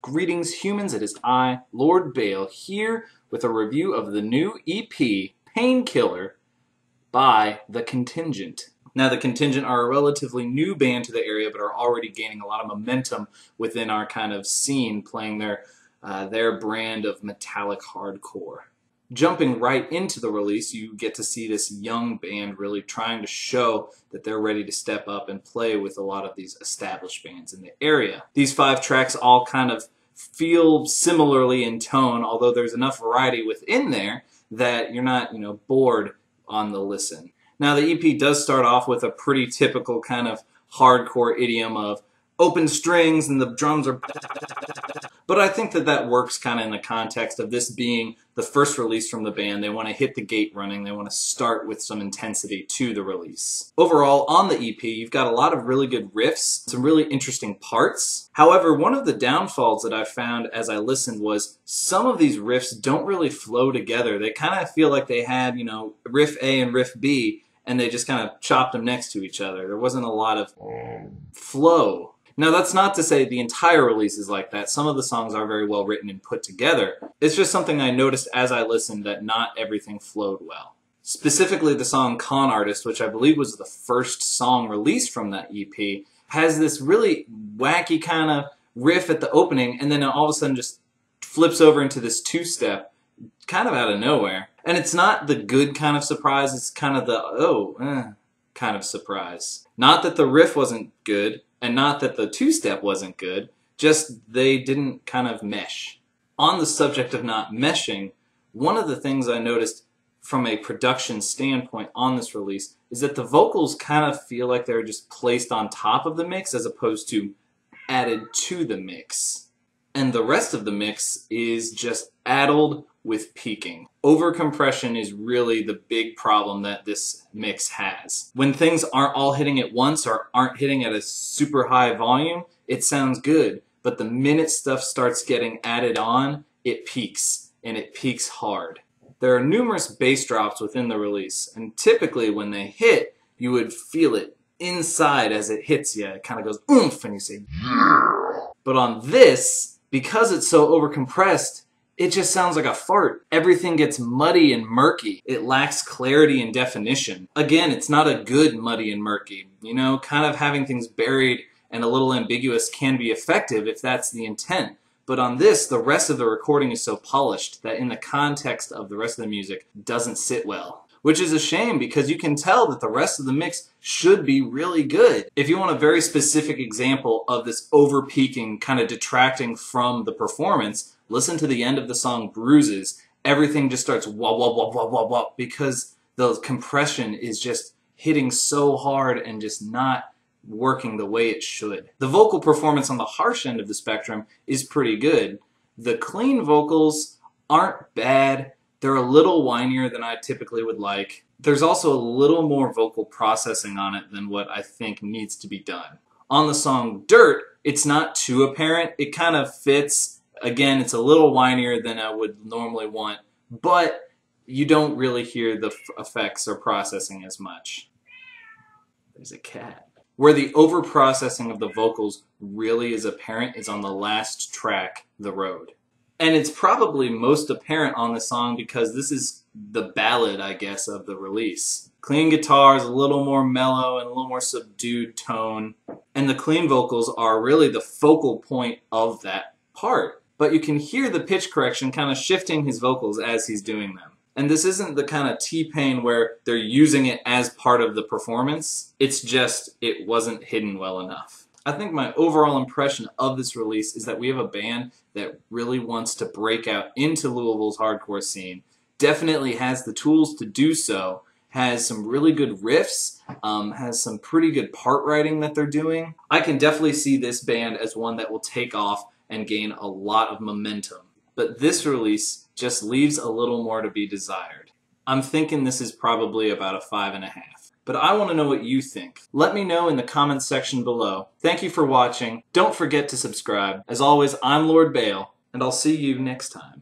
Greetings humans, it is I, Lord Bael, here with a review of the new EP, Painkiller, by The Contingent. Now, The Contingent are a relatively new band to the area, but are already gaining a lot of momentum within our kind of scene, playing their brand of metallic hardcore. Jumping right into the release, you get to see this young band really trying to show that they're ready to step up and play with a lot of these established bands in the area. These 5 tracks all kind of feel similarly in tone, although there's enough variety within there that you're not, bored on the listen. Now, the EP does start off with a pretty typical kind of hardcore idiom of open strings and the drums are... But I think that works kind of in the context of this being the first release from the band. They want to hit the gate running. They want to start with some intensity to the release. Overall, on the EP, you've got a lot of really good riffs, some really interesting parts. However, one of the downfalls that I found as I listened was some of these riffs don't really flow together. They kind of feel like they had, riff A and riff B, and they just kind of chopped them next to each other. There wasn't a lot of flow. Now, that's not to say the entire release is like that. Some of the songs are very well written and put together. It's just something I noticed as I listened, that not everything flowed well. Specifically, the song Con Artist, which I believe was the first song released from that EP, has this really wacky kind of riff at the opening, and then it all of a sudden just flips over into this two-step, kind of out of nowhere. And it's not the good kind of surprise, it's kind of the, kind of surprise. Not that the riff wasn't good, and not that the two-step wasn't good, just they didn't kind of mesh. On the subject of not meshing, one of the things I noticed from a production standpoint on this release is that the vocals kind of feel like they're just placed on top of the mix as opposed to added to the mix. And the rest of the mix is just addled with peaking. Overcompression is really the big problem that this mix has. When things aren't all hitting at once or aren't hitting at a super high volume, it sounds good. But the minute stuff starts getting added on, it peaks, and it peaks hard. There are numerous bass drops within the release, and typically when they hit, you would feel it inside as it hits you. It kind of goes oomph, and you say, yeah. But on this, because it's so overcompressed, it just sounds like a fart. Everything gets muddy and murky. It lacks clarity and definition. Again, it's not a good muddy and murky. Kind of having things buried and a little ambiguous can be effective if that's the intent. But on this, the rest of the recording is so polished that in the context of the rest of the music doesn't sit well. Which is a shame because you can tell that the rest of the mix should be really good. If you want a very specific example of this over-peaking kind of detracting from the performance, listen to the end of the song Bruises. Everything just starts wah wah wah wah wah wah because the compression is just hitting so hard and just not working the way it should. The vocal performance on the harsh end of the spectrum is pretty good. The clean vocals aren't bad. They're a little whinier than I typically would like. There's also a little more vocal processing on it than what I think needs to be done. On the song Dirt, it's not too apparent. It kind of fits. Again, it's a little whinier than I would normally want, but you don't really hear the effects or processing as much. There's a cat. Where the over-processing of the vocals really is apparent is on the last track, The Road. And it's probably most apparent on the song because this is the ballad, I guess, of the release. Clean guitars, a little more mellow and a little more subdued tone. And the clean vocals are really the focal point of that part. But you can hear the pitch correction kind of shifting his vocals as he's doing them. And this isn't the kind of T-Pain where they're using it as part of the performance. It's just, it wasn't hidden well enough. I think my overall impression of this release is that we have a band that really wants to break out into Louisville's hardcore scene, definitely has the tools to do so, has some really good riffs, has some pretty good part writing that they're doing. I can definitely see this band as one that will take off and gain a lot of momentum. But this release just leaves a little more to be desired. I'm thinking this is probably about a 5.5. But I want to know what you think. Let me know in the comments section below. Thank you for watching. Don't forget to subscribe. As always, I'm Lord Bael, and I'll see you next time.